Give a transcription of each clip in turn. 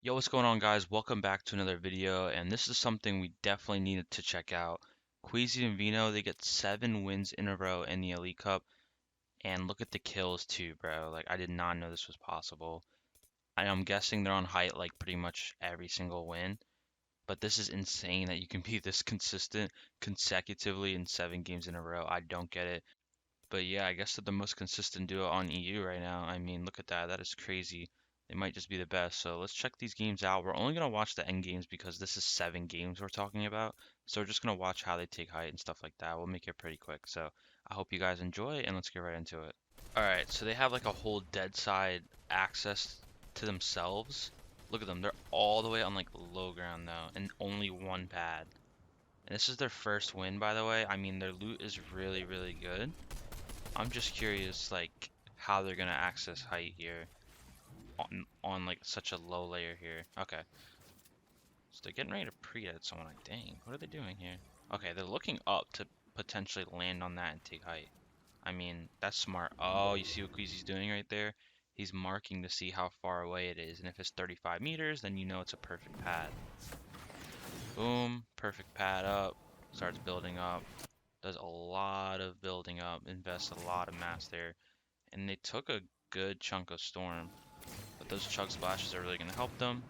Yo, what's going on, guys? Welcome back to another video, and this is something we definitely needed to check out. Queasy and Veno, they get 7 wins in a row in the Elite Cup, and look at the kills too, bro. Like, I did not know this was possible. I'm guessing they're on height like pretty much every single win, but this is insane that you can be this consistent consecutively in 7 games in a row. I don't get it. But yeah, I guess they're the most consistent duo on EU right now. I mean, look at that. That is crazy. They might just be the best. So let's check these games out. We're only going to watch the end games because this is 7 games we're talking about. So we're just going to watch how they take height and stuff like that. We'll make it pretty quick. So I hope you guys enjoy and let's get right into it. Alright, so they have like a whole dead side access to themselves. Look at them. They're all the way on like low ground though, and only one pad. And this is their first win, by the way. I mean, their loot is really, really good. I'm just curious, like, how they're gonna access height here on like such a low layer here. Okay, so they're getting ready to pre-edit someone. Like, dang, what are they doing here? Okay, they're looking up to potentially land on that and take height. I mean, that's smart. Oh, you see what Queasy's doing right there? He's marking to see how far away it is, and if it's 35 meters, then you know it's a perfect pad. Boom, perfect pad up. Starts building up. Does a lot of building up. Invests a lot of mass there. And they took a good chunk of storm, but those chug splashes are really going to help them.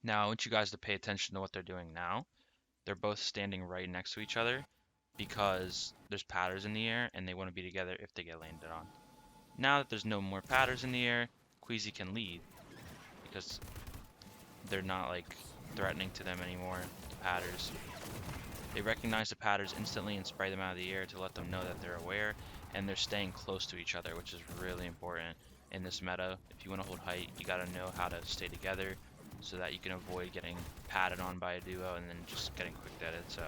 Now I want you guys to pay attention to what they're doing now. They're both standing right next to each other because there's patterns in the air and they want to be together if they get landed on. Now that there's no more patterns in the air, Queasy can lead because they're not like threatening to them anymore, the patterns. They recognize the patterns instantly and spray them out of the air to let them know that they're aware, and they're staying close to each other, which is really important in this meta. If you want to hold height, you got to know how to stay together so that you can avoid getting padded on by a duo and then just getting quick deaded. So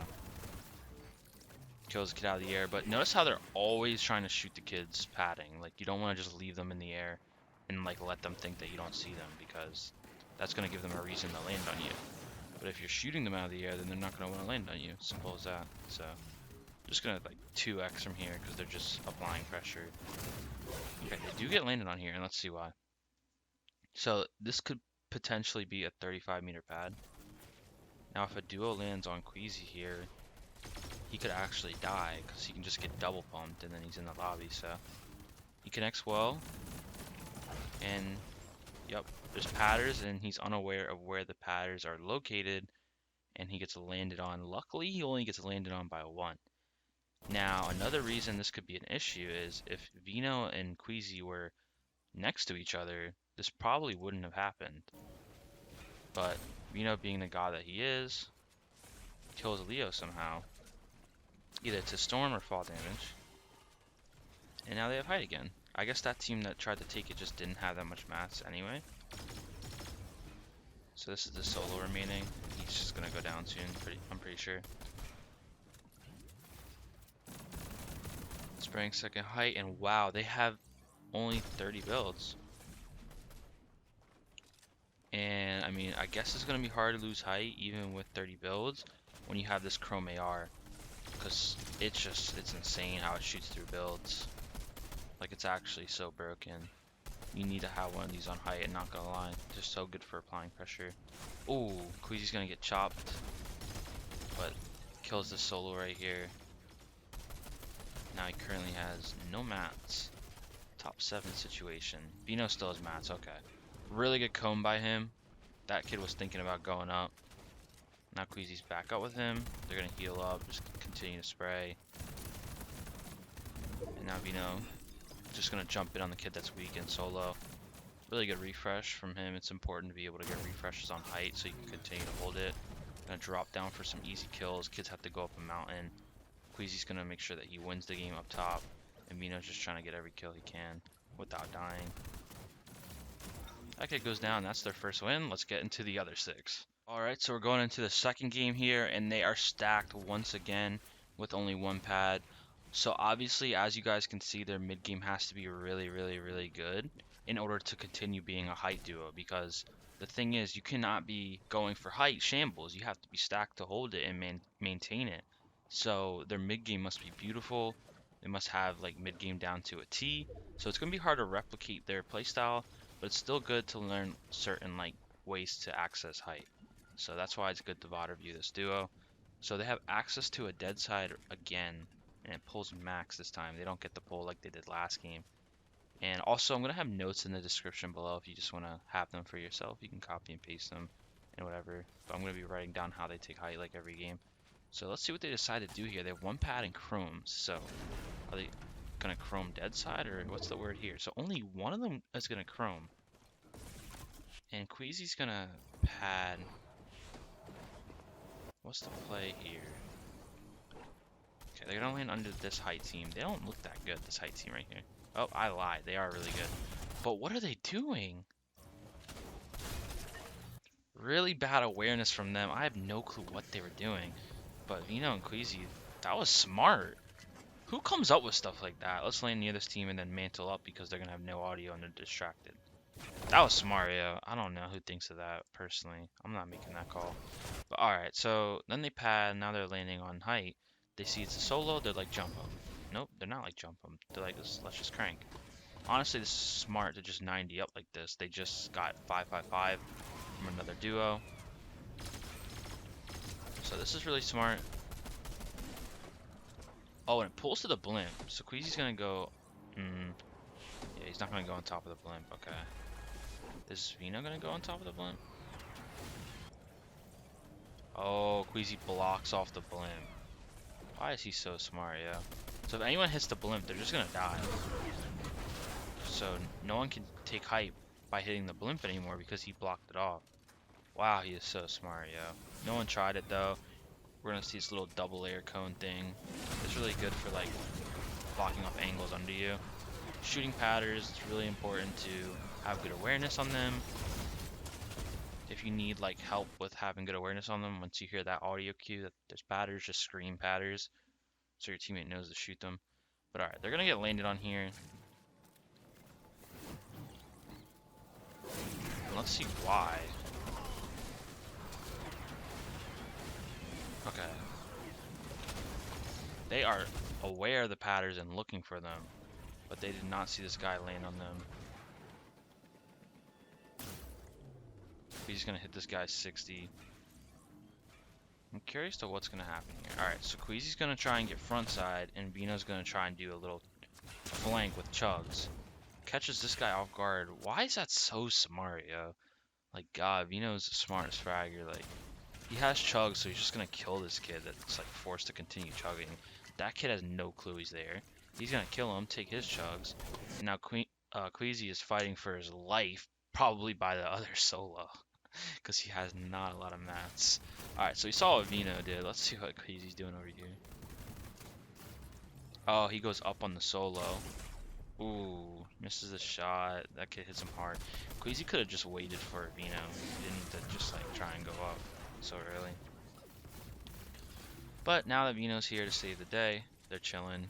kills the kid out of the air, but notice how they're always trying to shoot the kids padding. Like, you don't want to just leave them in the air and like let them think that you don't see them, because that's going to give them a reason to land on you. But if you're shooting them out of the air, then they're not going to want to land on you. Simple as that. So I'm just going to like 2x from here because they're just applying pressure. Okay, they do get landed on here, and let's see why. So this could potentially be a 35-meter pad. Now if a duo lands on Queasy here, he could actually die because he can just get double pumped and then he's in the lobby. So he connects well, and yep, there's padders, and he's unaware of where the padders are located, and he gets landed on. Luckily, he only gets landed on by 1. Now, another reason this could be an issue is if Veno and Queasy were next to each other, this probably wouldn't have happened. But Veno, being the god that he is, kills Leo somehow, either to storm or fall damage. And now they have height again. I guess that team that tried to take it just didn't have that much mass anyway. So this is the solo remaining. He's just gonna go down soon, I'm pretty sure. Spraying second height, and wow, they have only 30 builds. And I mean, I guess it's gonna be hard to lose height even with 30 builds when you have this Chrome AR, because it's insane how it shoots through builds. Like, it's actually so broken. You need to have one of these on height, and not gonna lie, they're so good for applying pressure. Ooh, Queasy's gonna get chopped, but kills the solo right here. Now he currently has no mats. Top 7 situation. Veno still has mats, okay. Really good comb by him. That kid was thinking about going up. Now Queasy's back up with him. They're gonna heal up, just continue to spray. And now Veno just gonna jump in on the kid that's weak in solo. Really good refresh from him. It's important to be able to get refreshes on height so you can continue to hold it. Gonna drop down for some easy kills. Kids have to go up a mountain. Queasy's gonna make sure that he wins the game up top, and Veno's just trying to get every kill he can without dying. That kid goes down. That's their first win. Let's get into the other 6. Alright, so we're going into the second game here, and they are stacked once again with only 1 pad. So obviously, as you guys can see, their mid game has to be really, really, really good in order to continue being a height duo, because the thing is, you cannot be going for height shambles. You have to be stacked to hold it and maintain it. So their mid game must be beautiful. They must have like mid game down to a T. So it's gonna be hard to replicate their playstyle, but it's still good to learn certain like ways to access height. So that's why it's good to bot review this duo. So they have access to a dead side again, and it pulls max this time. They don't get the pull like they did last game. And also, I'm going to have notes in the description below if you just want to have them for yourself. You can copy and paste them and whatever. But I'm going to be writing down how they take height like every game. So let's see what they decide to do here. They have one pad and chromes. So are they going to chrome dead side, or what's the word here? So only one of them is going to chrome. And Queasy's going to pad. What's the play here? Okay, they're going to land under this height team. They don't look that good, this height team right here. Oh, I lied. They are really good. But what are they doing? Really bad awareness from them. I have no clue what they were doing. But Veno and Queasy, that was smart. Who comes up with stuff like that? Let's land near this team and then mantle up because they're going to have no audio and they're distracted. That was smart, yo. I don't know who thinks of that, personally. I'm not making that call. But alright, so then they pad. Now they're landing on height. They see it's a solo. They're like, jump them. Nope, they're not like jump them. They're like, let's just crank. Honestly, this is smart to just 90 up like this. They just got 5-5-5 from another duo. So this is really smart. Oh, and it pulls to the blimp. So Queasy's gonna go. Yeah, he's not gonna go on top of the blimp. Okay. Is Veno gonna go on top of the blimp? Oh, Queasy blocks off the blimp. Why is he so smart, yo? So if anyone hits the blimp, they're just gonna die. So no one can take height by hitting the blimp anymore because he blocked it off. Wow, he is so smart, yo. No one tried it though. We're gonna see this little double layer cone thing. It's really good for like blocking off angles under you. Shooting patterns, it's really important to have good awareness on them. If you need like help with having good awareness on them, once you hear that audio cue that there's patterns, just scream patterns so your teammate knows to shoot them. But alright, they're gonna get landed on here. Let's see why. Okay. They are aware of the patterns and looking for them, but they did not see this guy land on them. He's gonna hit this guy 60. I'm curious to what's gonna happen here. Alright, so Queasy's gonna try and get front side, and Veno's gonna try and do a little flank with chugs. Catches this guy off guard. Why is that so smart, yo? Like, God, Veno's the smartest fragger. Like, he has chugs, so he's just gonna kill this kid that's like forced to continue chugging. That kid has no clue he's there. He's gonna kill him, take his chugs, and now Queasy is fighting for his life, probably by the other solo, because he has not a lot of mats. Alright, so we saw what Veno did. Let's see what Queasy's doing over here. Oh, he goes up on the solo. Ooh, misses the shot. That kid hits him hard. Queasy could have just waited for Veno. He didn't need to just like try and go up so early. But now that Veno's here to save the day, they're chilling.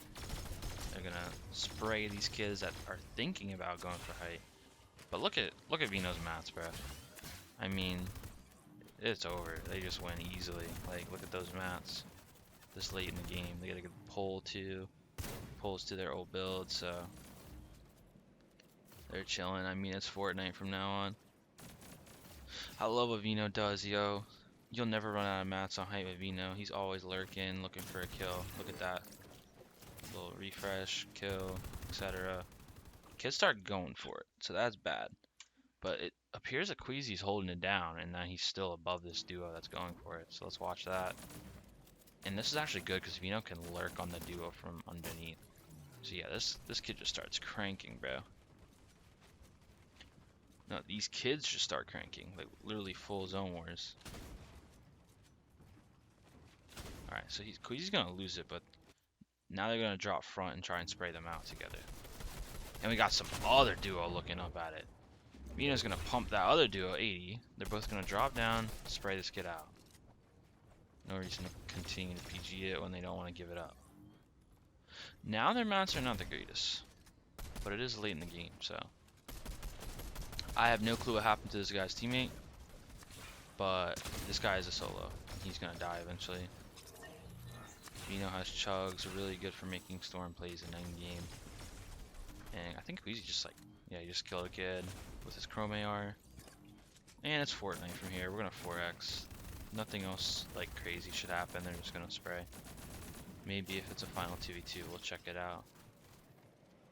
They're gonna spray these kids that are thinking about going for height. But look at Veno's mats, bro. I mean, it's over. They just win easily. Like, look at those mats. This late in the game, they get a good pull too. Pulls to their old build, so they're chilling. I mean, it's Fortnite from now on. I love what Veno does, yo. You'll never run out of mats on height with Veno. He's always lurking, looking for a kill. Look at that. Little refresh, kill, etc. Kids start going for it, so that's bad. But it appears that Queasy's holding it down, and that he's still above this duo that's going for it. So let's watch that. And this is actually good because Veno can lurk on the duo from underneath. So yeah, this kid just starts cranking, bro. No, these kids just start cranking, like literally full zone wars. Alright, so Queasy's gonna lose it, but now they're gonna drop front and try and spray them out together. And we got some other duo looking up at it. Veno's gonna pump that other duo 80. They're both gonna drop down, spray this kid out. No reason to continue to PG it when they don't want to give it up. Now their mats are not the greatest, but it is late in the game, so I have no clue what happened to this guy's teammate, but this guy is a solo. He's gonna die eventually. Veno has chugs, really good for making storm plays in end game. And I think Queasy just like, yeah, he just killed a kid with his chrome AR. And it's Fortnite from here. We're gonna 4x. Nothing else like crazy should happen. They're just gonna spray. Maybe if it's a final 2v2, we'll check it out.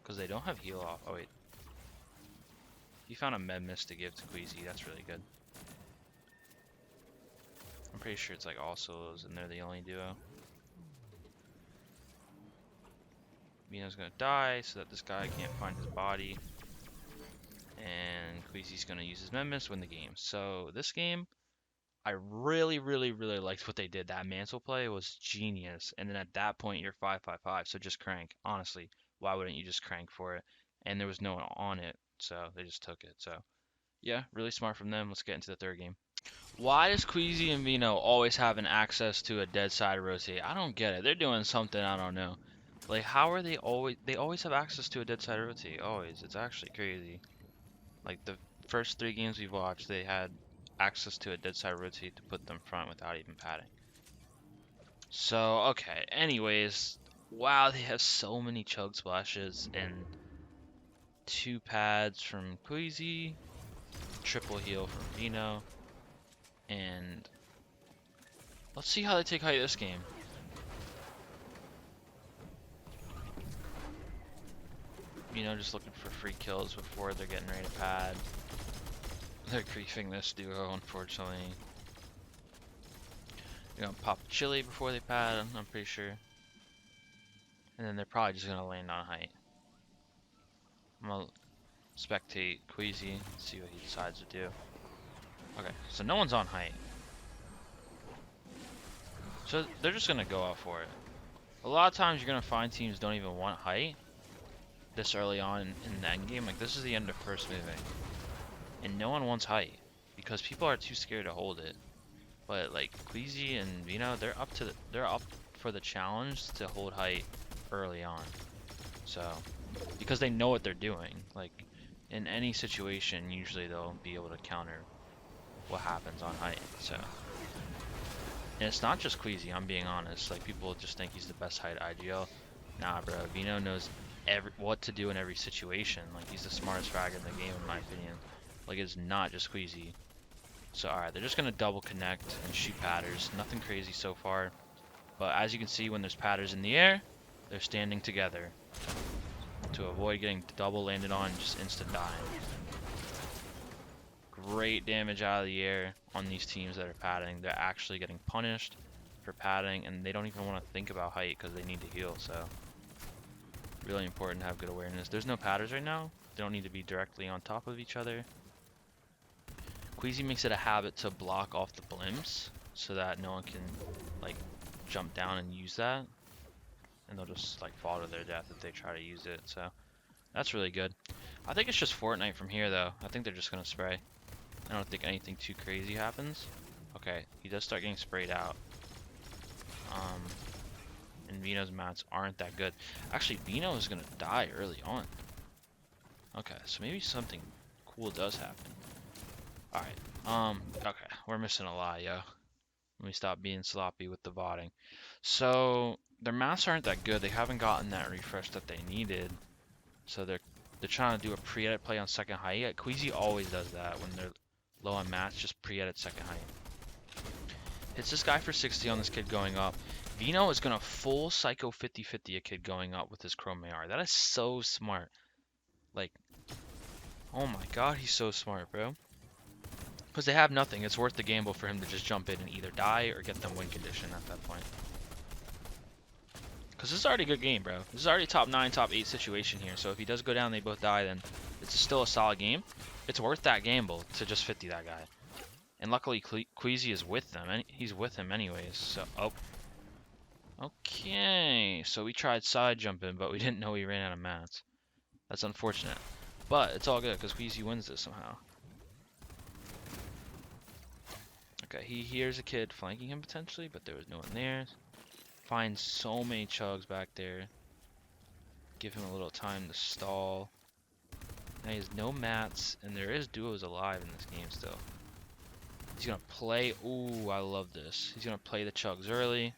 Because they don't have heal off. Oh wait. He found a med mist to give to Queasy. That's really good. I'm pretty sure it's like all solos and they're the only duo. Veno's gonna die so that this guy can't find his body. And Queasy's gonna use his med mist to win the game. So this game, I really liked what they did. That mantle play was genius. And then at that point, you're 5-5-5. So just crank. Honestly, why wouldn't you just crank for it? And there was no one on it, so they just took it. So yeah, really smart from them. Let's get into the third game. Why does Queasy and Veno always have an access to a dead side rotate? I don't get it. They're doing something I don't know. Like, how are they always? They always have access to a dead side rotate. Always. It's actually crazy. Like the first 3 games we've watched, they had access to a dead side rotate to put them front without even padding. So, okay. Anyways, wow, they have so many chug splashes and 2 pads from Queasy, triple heal from Veno, and let's see how they take height this game. Just looking for free kills before they're getting ready to pad. They're griefing this duo, unfortunately. They're gonna pop chili before they pad, I'm pretty sure. And then they're probably just gonna land on height. I'm gonna spectate Queasy, see what he decides to do. Okay, so no one's on height. So they're just gonna go out for it. A lot of times you're gonna find teams don't even want height this early on in the end game. Like this is the end of first moving, and no one wants height because people are too scared to hold it. But like Queasy and Veno, they're up for the challenge to hold height early on. So because they know what they're doing. Like in any situation, usually they'll be able to counter what happens on height. So and it's not just Queasy, I'm being honest. Like people just think he's the best height IGL. Nah, bro. Veno knows what to do in every situation. Like he's the smartest frag in the game, in my opinion. Like it's not just Queasy. So alright, they're just gonna double connect and shoot padders. Nothing crazy so far. But as you can see, when there's padders in the air, they're standing together to avoid getting double landed on and just instant dying. Great damage out of the air on these teams that are padding. They're actually getting punished for padding, and they don't even want to think about height because they need to heal. So really important to have good awareness. There's no padders right now. They don't need to be directly on top of each other. Queasy makes it a habit to block off the blimps so that no one can like jump down and use that, and they'll just like fall to their death if they try to use it. So that's really good. I think it's just Fortnite from here though. I think they're just gonna spray. I don't think anything too crazy happens. Okay, he does start getting sprayed out. And Veno's mats aren't that good. Actually, Veno is gonna die early on. Okay, so maybe something cool does happen. Alright, okay, we're missing a lot, yo. Let me stop being sloppy with the botting. So, their mats aren't that good. They haven't gotten that refresh that they needed. So they're trying to do a pre-edit play on second height. Queasy always does that when they're low on mats, just pre-edit second height. Hits this guy for 60 on this kid going up. Veno is gonna full psycho 50-50 a kid going up with his Chrome AR. That is so smart. Like, oh my god, he's so smart, bro. Because they have nothing. It's worth the gamble for him to just jump in and either die or get them win condition at that point. Because this is already a good game, bro. This is already top 9, top 8 situation here. So if he does go down, they both die, then it's still a solid game. It's worth that gamble to just 50 that guy. And luckily, Queasy is with them. And he's with him anyways. So, oh. Okay. So we tried side jumping, but we didn't know he ran out of mats. That's unfortunate. But it's all good because Queasy wins this somehow. Okay, he hears a kid flanking him potentially, but there was no one there. Finds so many chugs back there. Give him a little time to stall. Now he has no mats, and there is duos alive in this game still. He's gonna play. Ooh, I love this. He's gonna play the chugs early.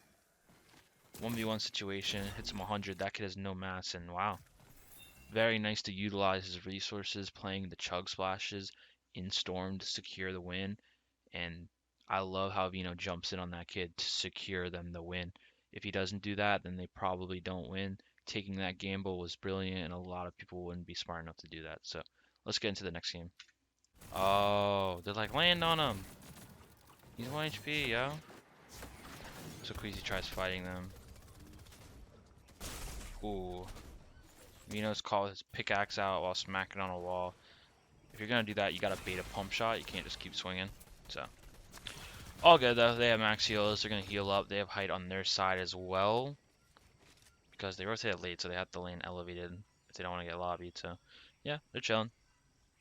1v1 situation, hits him 100. That kid has no mats, and wow. Very nice to utilize his resources playing the chug splashes. in storm to secure the win. And I love how Veno jumps in on that kid to secure them the win. If he doesn't do that, then they probably don't win. Taking that gamble was brilliant, and a lot of people wouldn't be smart enough to do that. So let's get into the next game. Oh, they're like, land on him. He's 1 HP, yo. So Queasy tries fighting them. Ooh. Veno's called his pickaxe out while smacking on a wall. If you're gonna do that, you gotta bait a pump shot. You can't just keep swinging. So all good though. They have max heals. They're gonna heal up. They have height on their side as well because they rotated late, so they have to land elevated if they don't want to get lobbied. So yeah, they're chilling.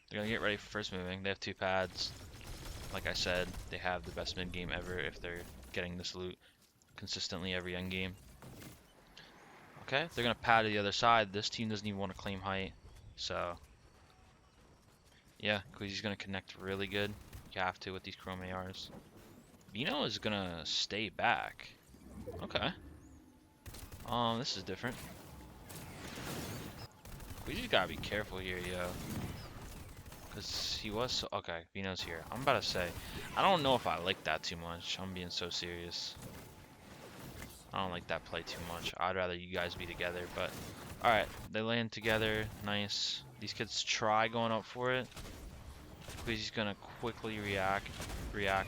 They're gonna get ready for first moving. They have 2 pads. Like I said, they have the best mid game ever if they're getting this loot consistently every end game. Okay, they're gonna pad to the other side. This team doesn't even want to claim height, so yeah, Queasy's gonna connect really good. You have to with these chrome ARs. Veno is gonna stay back. Okay. This is different. Queasy's gotta be careful here, yo. Cause he was so okay. Veno's here. I'm about to say, I don't know if I like that too much. I'm being so serious. I don't like that play too much. I'd rather you guys be together, but alright, they land together. Nice. These kids try going up for it. Queasy's gonna quickly react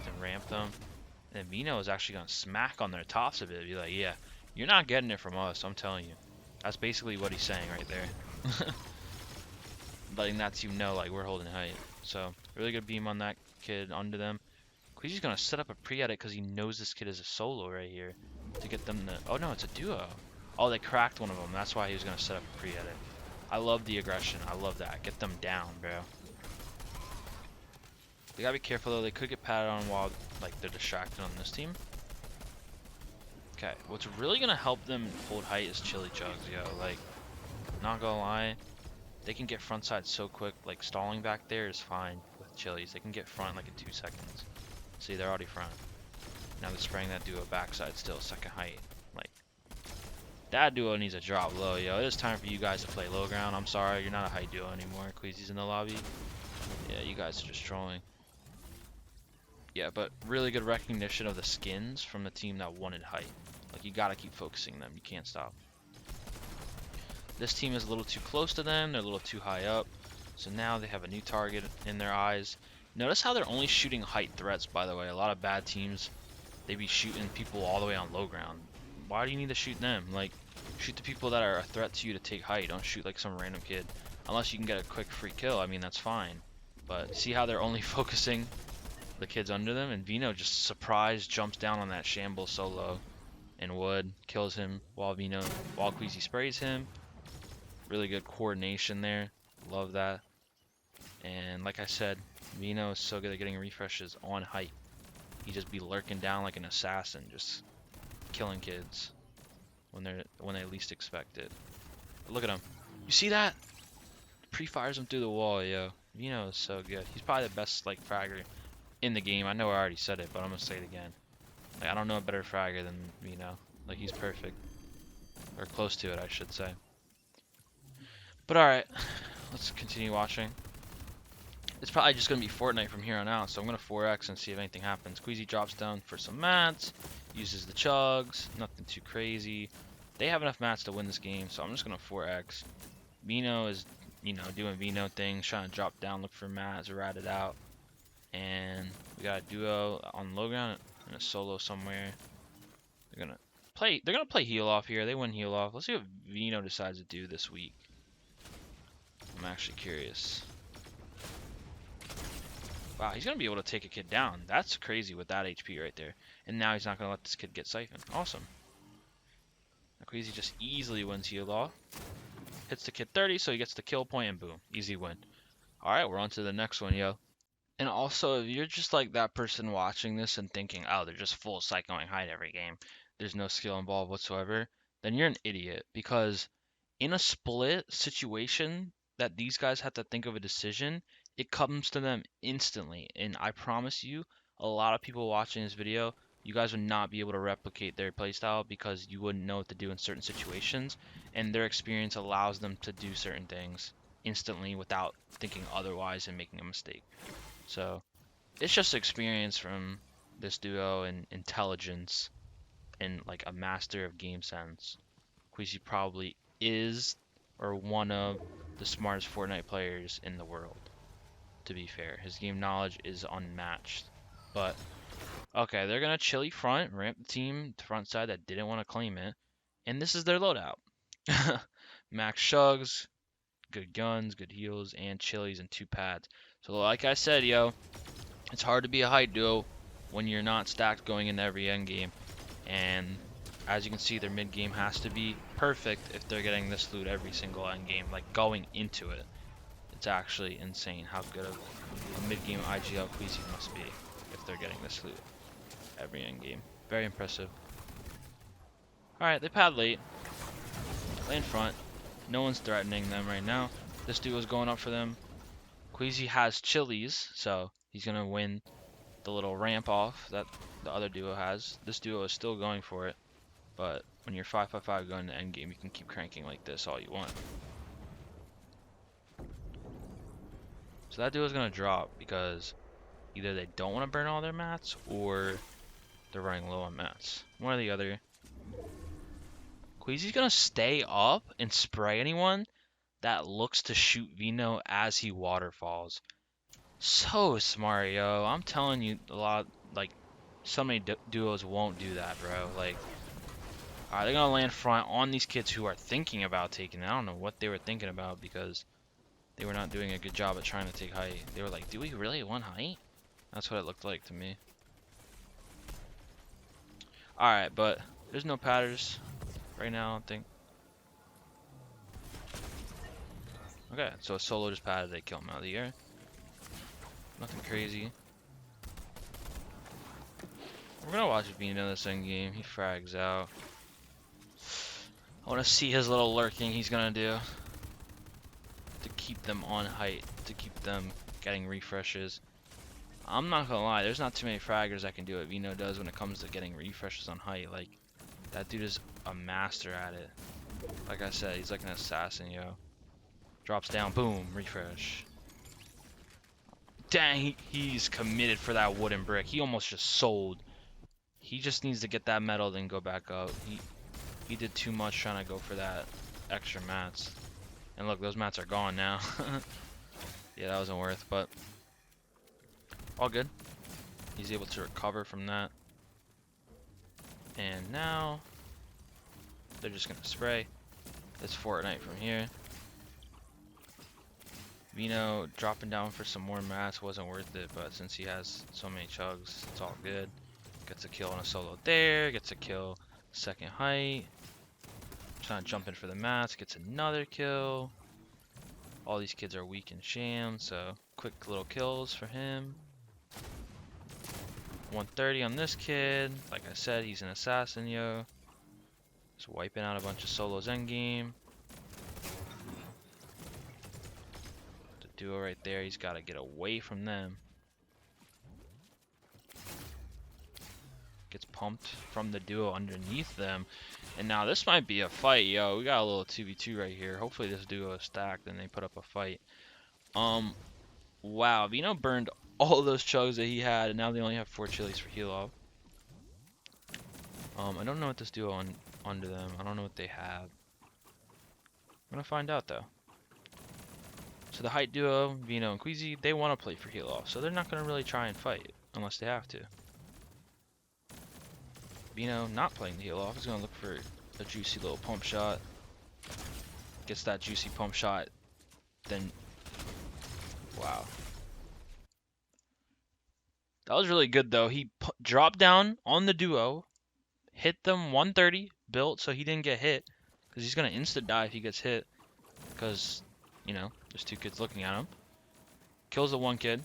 and ramp them. And Veno is actually gonna smack on their tops a bit. Be like, yeah, you're not getting it from us, I'm telling you. That's basically what he's saying right there. Letting that team know, like, we're holding height. So, really good beam on that kid under them. Queasy's gonna set up a pre-edit because he knows this kid is a solo right here. To get them to... Oh, no, it's a duo. Oh, they cracked one of them. That's why he was gonna set up a pre-edit. I love the aggression. I love that. Get them down, bro. They gotta be careful, though. They could get patted on while, like, they're distracted on this team. Okay, what's really gonna help them hold height is chili chugs, yo. Like, not gonna lie. They can get front side so quick, like stalling back there is fine with chilies. They can get front like in 2 seconds. See, they're already front. Now they're spraying that duo backside still, second height. Like, that duo needs to drop low, yo. It is time for you guys to play low ground. I'm sorry, you're not a height duo anymore. Queasy's in the lobby. Yeah, you guys are just trolling. Yeah, but really good recognition of the skins from the team that wanted height. Like, you gotta keep focusing them. You can't stop. This team is a little too close to them. They're a little too high up. So now they have a new target in their eyes. Notice how they're only shooting height threats, by the way. A lot of bad teams, they be shooting people all the way on low ground. Why do you need to shoot them? Like, shoot the people that are a threat to you to take height. Don't shoot like some random kid. Unless you can get a quick free kill. I mean, that's fine. But see how they're only focusing the kids under them? And Veno just surprise jumps down on that shamble solo. And Wood kills him while Queasy sprays him. Really good coordination there. Love that. And like I said, Veno is so good at getting refreshes on height. He just be lurking down like an assassin, just killing kids when they least expect it. But look at him. You see that? Pre-fires him through the wall, yo. Veno is so good. He's probably the best like fragger in the game. I know I already said it, but I'm gonna say it again. Like, I don't know a better fragger than Veno. Like, he's perfect. Or close to it, I should say. But alright, let's continue watching. It's probably just going to be Fortnite from here on out, so I'm going to 4x and see if anything happens. Queasy drops down for some mats, uses the chugs, nothing too crazy. They have enough mats to win this game, so I'm just going to 4x. Veno is, you know, doing Veno things, trying to drop down, look for mats, rat it out. And we got a duo on low ground and a solo somewhere. They're going to play heal off here. They win heal off. Let's see what Veno decides to do this week. I'm actually curious. Wow, he's going to be able to take a kid down. That's crazy with that HP right there. And now he's not going to let this kid get siphoned. Awesome. Queasy just easily wins heal off. Hits the kid 30, so he gets the kill point, and boom. Easy win. Alright, we're on to the next one, yo. And also, if you're just like that person watching this and thinking, oh, they're just full psychoing height every game, there's no skill involved whatsoever, then you're an idiot. Because in a split situation that these guys have to think of a decision, it comes to them instantly. And I promise you, a lot of people watching this video, you guys would not be able to replicate their playstyle because you wouldn't know what to do in certain situations. And their experience allows them to do certain things instantly without thinking otherwise and making a mistake. So it's just experience from this duo and intelligence and like a master of game sense. Queasy probably is or one of the smartest Fortnite players in the world, to be fair. His game knowledge is unmatched. But okay, they're gonna chilly front, ramp the team to front side that didn't want to claim it, and this is their loadout. Max chugs, good guns, good heals, and chilies and 2 pads. So like I said, yo, it's hard to be a height duo when you're not stacked going into every end game. And as you can see, their mid game has to be perfect if they're getting this loot every single end game, like going into it. It's actually insane how good of a mid game IGL Queasy must be if they're getting this loot every end game. Very impressive. Alright, they pad late. Lay in front. No one's threatening them right now. This duo's going up for them. Queasy has chilies, so he's gonna win the little ramp off that the other duo has. This duo is still going for it, but when you're 5-5-5 going to end game, you can keep cranking like this all you want. So that duo is gonna drop because either they don't want to burn all their mats or they're running low on mats. One or the other. Queasy's gonna stay up and spray anyone that looks to shoot Veno as he waterfalls. So smart, yo. I'm telling you, a lot, like, so many duos won't do that, bro. Like, alright, they're gonna land front on these kids who are thinking about taking it. I don't know what they were thinking about because they were not doing a good job at trying to take height. They were like, do we really want height? That's what it looked like to me. Alright, but there's no patters right now, I don't think. Okay, so a solo just padded, they kill him out of the air. Nothing crazy. We're gonna watch Veno this end game. He frags out. I want to see his little lurking he's gonna do to keep them on height, to keep them getting refreshes. I'm not gonna lie, there's not too many fraggers that can do what Veno does when it comes to getting refreshes on height. Like, that dude is a master at it. Like I said, he's like an assassin, yo. Drops down, boom, refresh. Dang, he's committed for that wooden brick. He almost just sold. He just needs to get that metal, then go back up. He did too much trying to go for that extra mats. And look, those mats are gone now. Yeah, that wasn't worth, but all good. He's able to recover from that. And now they're just gonna spray. It's Fortnite from here. Veno dropping down for some more mats wasn't worth it, but since he has so many chugs, it's all good. Gets a kill on a solo there, gets a kill second height. Trying to jump in for the mats, gets another kill. All these kids are weak and sham, so quick little kills for him. 130 on this kid. Like I said, he's an assassin, yo. Just wiping out a bunch of solos endgame. The duo right there, he's got to get away from them. Gets pumped from the duo underneath them. And now this might be a fight, yo. We got a little 2v2 right here. Hopefully this duo is stacked and they put up a fight. Wow, Veno burned all those chugs that he had, and now they only have 4 chilies for heal off. I don't know what this duo under them. I don't know what they have. I'm gonna find out though. So the height duo, Veno and Queasy, they want to play for heal off, so they're not gonna really try and fight unless they have to. Veno not playing the heal off is gonna look for a juicy little pump shot. Gets that juicy pump shot, then wow. That was really good though. He dropped down on the duo, hit them 130, built so he didn't get hit, because he's gonna insta die if he gets hit, because you know there's 2 kids looking at him. Kills the 1 kid.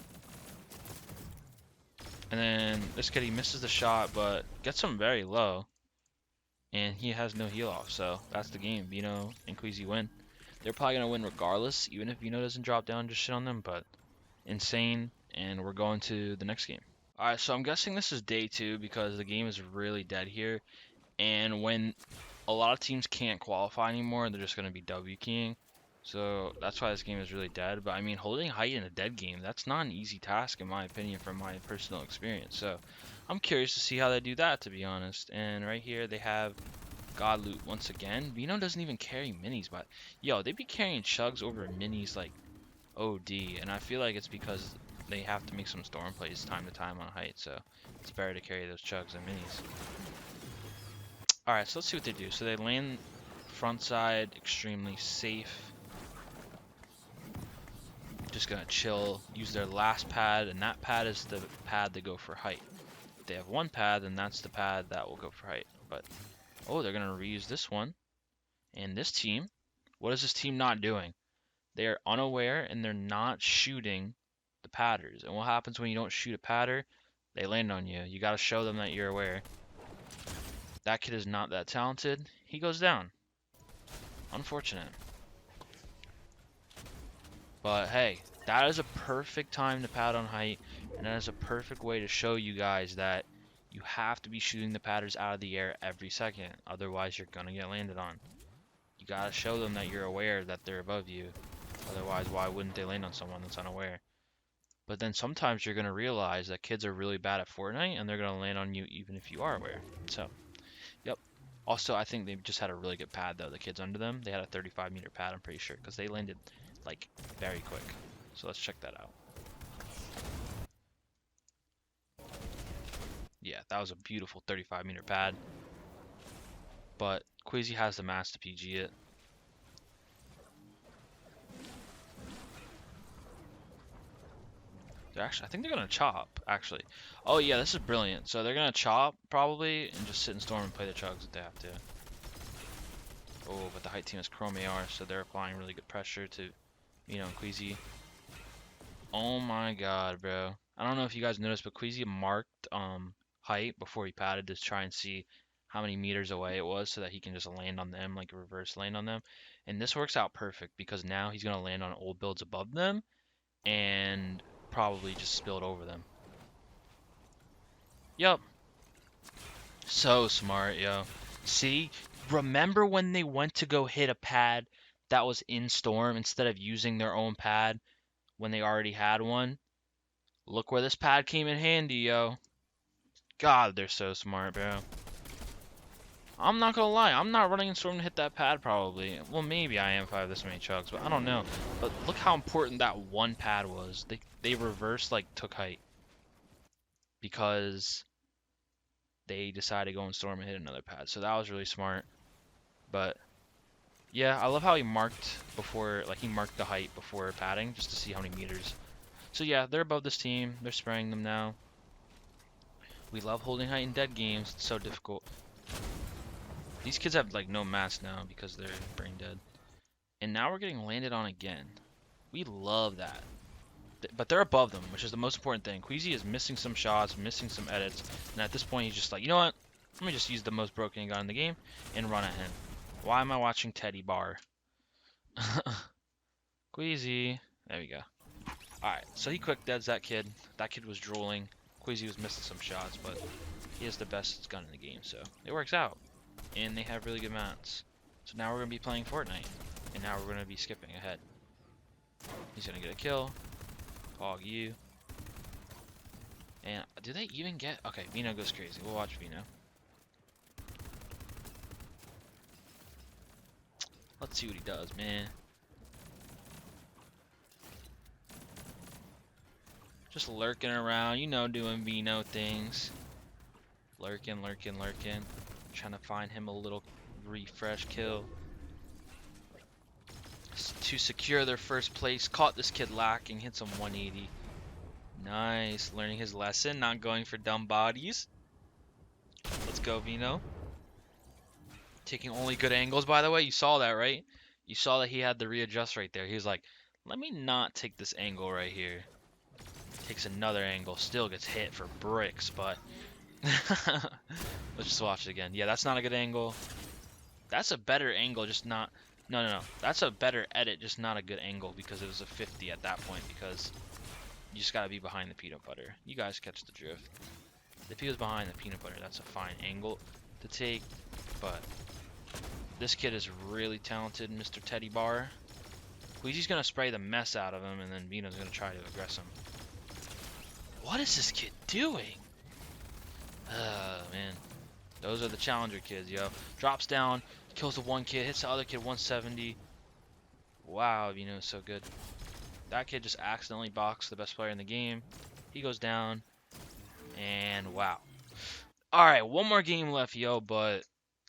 And then this kid, he misses the shot, but gets him very low. And he has no heal off, so that's the game. Veno and Queasy win. They're probably going to win regardless, even if Veno doesn't drop down and just shit on them, but insane. And we're going to the next game. Alright, so I'm guessing this is day 2 because the game is really dead here. And when a lot of teams can't qualify anymore, they're just going to be W keying. So that's why this game is really dead. But I mean, holding height in a dead game, that's not an easy task in my opinion from my personal experience. So I'm curious to see how they do that, to be honest. And right here they have God Loot once again. Veno doesn't even carry minis, but yo, they be carrying chugs over minis like OD. And I feel like it's because they have to make some storm plays time to time on height. So it's better to carry those chugs and minis. Alright, so let's see what they do. So they land front side, extremely safe. Just gonna chill, use their last pad, and that pad is the pad they go for height. If they have one pad, then that's the pad that will go for height. But, oh, they're gonna reuse this one. And this team, what is this team not doing? They are unaware and they're not shooting the padders. And what happens when you don't shoot a padder? They land on you. You gotta show them that you're aware. That kid is not that talented. He goes down. Unfortunate. But hey, that is a perfect time to pad on height, and that is a perfect way to show you guys that you have to be shooting the padders out of the air every second. Otherwise, you're gonna get landed on. You gotta show them that you're aware that they're above you. Otherwise, why wouldn't they land on someone that's unaware? But then sometimes you're gonna realize that kids are really bad at Fortnite, and they're gonna land on you even if you are aware. So, yep. Also, I think they just had a really good pad though. The kids under them, they had a 35-meter pad. I'm pretty sure because they landed like very quick. So let's check that out. Yeah, that was a beautiful 35-meter pad. But Queasy has the mass to PG it. I think they're gonna chop. Actually, oh yeah, this is brilliant. So they're gonna chop probably and just sit in storm and play the chugs if they have to. Oh, but the height team is Chrome AR, so they're applying really good pressure to Veno and Queasy. Oh my god, bro. I don't know if you guys noticed, but Queasy marked height before he padded to try and see how many meters away it was so that he can just land on them, like reverse land on them. And this works out perfect because now he's going to land on old builds above them and probably just spilled over them. Yup. So smart, yo. See? Remember when they went to go hit a pad that was in storm instead of using their own pad when they already had one? Look where this pad came in handy, yo. God, they're so smart, bro. I'm not gonna lie, I'm not running in storm to hit that pad probably. Well, maybe I am if I have this many chugs, but I don't know. But look how important that one pad was. They reversed, like, took height. Because they decided to go in storm and hit another pad. So that was really smart. But, yeah, I love how he marked before, like, he marked the height before padding just to see how many meters. So, yeah, they're above this team. They're spraying them now. We love holding height in dead games. It's so difficult. These kids have like no mass now because they're brain dead. And now we're getting landed on again. We love that. But they're above them, which is the most important thing. Queasy is missing some shots, missing some edits. And at this point, he's just like, you know what? Let me just use the most broken gun in the game and run at him. Why am I watching Teddy Bar? Queasy. There we go. Alright, so he quick deads that kid. That kid was drooling. Queasy was missing some shots, but he has the best gun in the game, so it works out. And they have really good mats. So now we're going to be playing Fortnite. And now we're going to be skipping ahead. He's going to get a kill. Hog you. And do they even get... Okay, Veno goes crazy. We'll watch Veno. Let's see what he does, man. Just lurking around, you know, doing Veno things. Lurking. Trying to find him a little refresh kill. To secure their first place. Caught this kid lacking. Hits him 180. Nice. Learning his lesson. Not going for dumb bodies. Let's go, Veno. Taking only good angles, by the way. You saw that, right? You saw that he had the readjust right there. He was like, let me not take this angle right here. Takes another angle. Still gets hit for bricks, but... Let's just watch it again. Yeah, that's not a good angle. That's a better angle, just not... No. That's a better edit, just not a good angle because it was a 50 at that point because you just gotta be behind the peanut butter. You guys catch the drift. If he was behind the peanut butter, that's a fine angle to take, but this kid is really talented, Mr. Teddy Bar. Queasy's gonna spray the mess out of him, and then Veno's gonna try to aggress him. What is this kid doing? Oh, man. Those are the challenger kids, yo. Drops down, kills the one kid, hits the other kid 170. Wow, Veno is so good. That kid just accidentally boxed the best player in the game. He goes down, and wow. Alright, one more game left, yo, but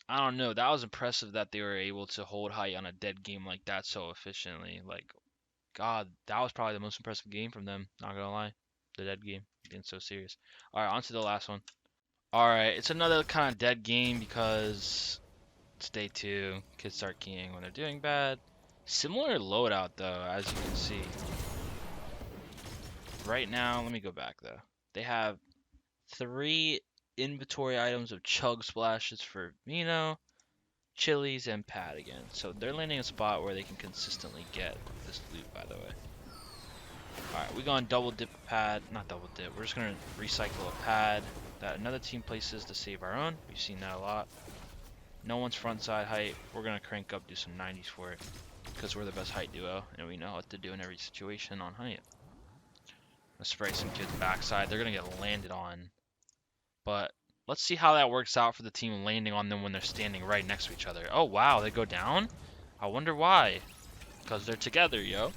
I don't know. That was impressive that they were able to hold height on a dead game like that so efficiently. Like, God, that was probably the most impressive game from them, not gonna lie. The dead game, being so serious. Alright, on to the last one. Alright, it's another kind of dead game because it's day 2. Kids start keying when they're doing bad. Similar loadout though, as you can see. Right now, let me go back though. They have 3 inventory items of chug splashes for Veno, chilies, and pad again. So they're landing a spot where they can consistently get this loot, by the way. Alright, we going double dip a pad. Not double dip, we're just going to recycle a pad that another team places to save our own. We've seen that a lot. No one's front side height. We're going to crank up, do some 90s for it. Because we're the best height duo, and we know what to do in every situation on height. Let's spray some kids backside. They're going to get landed on. But let's see how that works out for the team landing on them when they're standing right next to each other. Oh, wow, they go down? I wonder why. Because they're together, yo.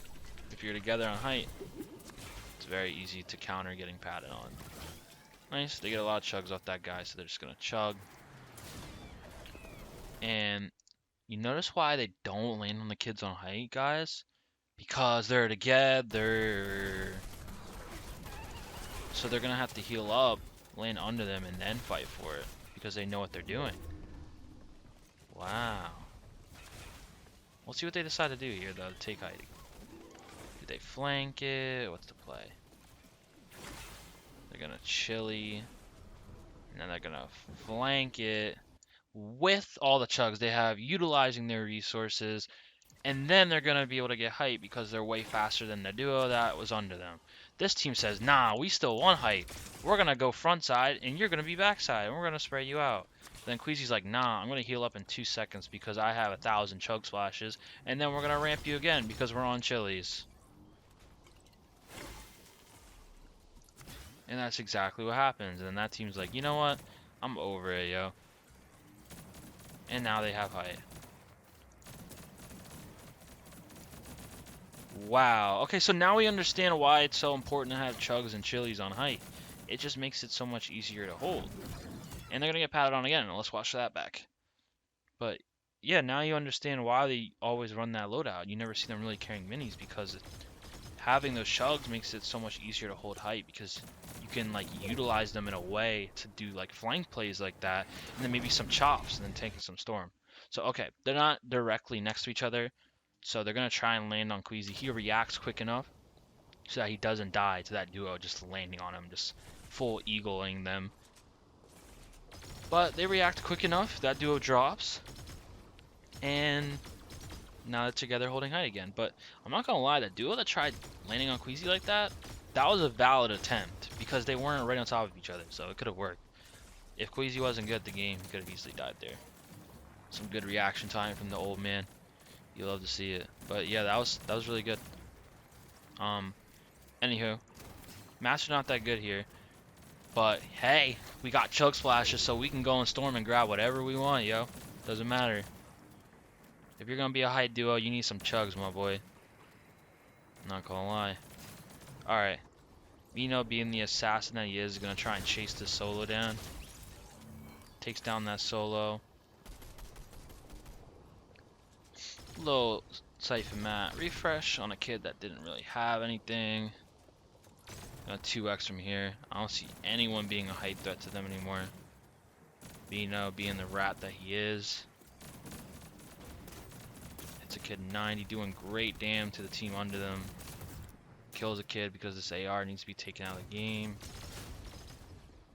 If you're together on height, it's very easy to counter getting padded on. Nice, they get a lot of chugs off that guy, so they're just going to chug. And you notice why they don't land on the kids on height, guys? Because they're together. So they're going to have to heal up, land under them, and then fight for it. Because they know what they're doing. Wow. We'll see what they decide to do here, though, to take height. Do they flank it? What's the play? They're going to chili. And then they're going to flank it with all the chugs they have, utilizing their resources. And then they're going to be able to get height because they're way faster than the duo that was under them. This team says, nah, we still want height. We're going to go front side, and you're going to be backside, and we're going to spray you out. Then Queasy's like, nah, I'm going to heal up in 2 seconds because I have 1,000 chug splashes, and then we're going to ramp you again because we're on chilies. And that's exactly what happens. And that team's like, you know what? I'm over it, yo. And now they have height. Wow. Okay, so now we understand why it's so important to have chugs and chilies on height. It just makes it so much easier to hold. And they're going to get patted on again. Let's watch that back. But, yeah, now you understand why they always run that loadout. You never see them really carrying minis because having those chugs makes it so much easier to hold height because you can, like, utilize them in a way to do, like, flank plays like that. And then maybe some chops and then taking some storm. So, okay, they're not directly next to each other. So they're going to try and land on Queasy. He reacts quick enough so that he doesn't die to that duo just landing on him, just full eagling them. But they react quick enough, that duo drops. And now they're together holding height again. But I'm not going to lie, the duo that tried landing on Queasy like that, that was a valid attempt because they weren't right on top of each other, so it could have worked. If Queasy wasn't good at the game, he could have easily died there. Some good reaction time from the old man. You love to see it. But yeah, that was really good. Anywho, Master not that good here. But hey, we got chug splashes, so we can go and storm and grab whatever we want, yo. Doesn't matter. If you're gonna be a height duo, you need some chugs, my boy. Not gonna lie. Alright. Veno, being the assassin that he is gonna try and chase this solo down. Takes down that solo. Little siphon mat refresh on a kid that didn't really have anything. Got 2x from here. I don't see anyone being a height threat to them anymore. Veno being the rat that he is. Hits a kid 90, doing great damage to the team under them. Kills a kid because this AR needs to be taken out of the game.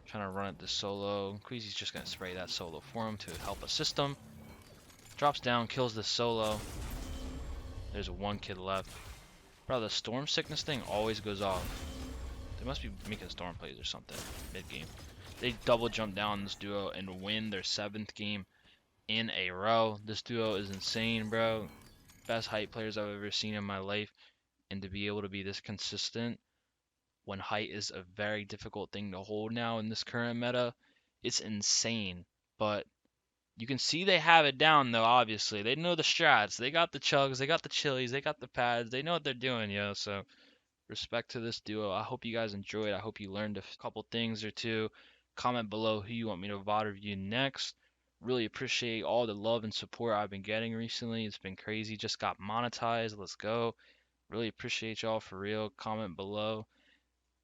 Trying to run at this solo. Queasy's just going to spray that solo for him to help assist him. Drops down, kills the solo. There's one kid left. Bro, the storm sickness thing always goes off. They must be making storm plays or something mid-game. They double jump down this duo and win their 7th game in a row. This duo is insane, bro. best height players I've ever seen in my life, and to be able to be this consistent when height is a very difficult thing to hold now in this current meta, it's insane. But you can see they have it down though, obviously. They know the strats. They got the chugs, they got the chilies, they got the pads. They know what they're doing, yo. So respect to this duo. I hope you guys enjoyed. I hope you learned a couple things or two. Comment below who you want me to VOD review next. Really appreciate all the love and support I've been getting recently. It's been crazy. Just got monetized. Let's go. Really appreciate y'all for real. Comment below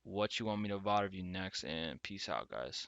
what you want me to VOD review next, and peace out, guys.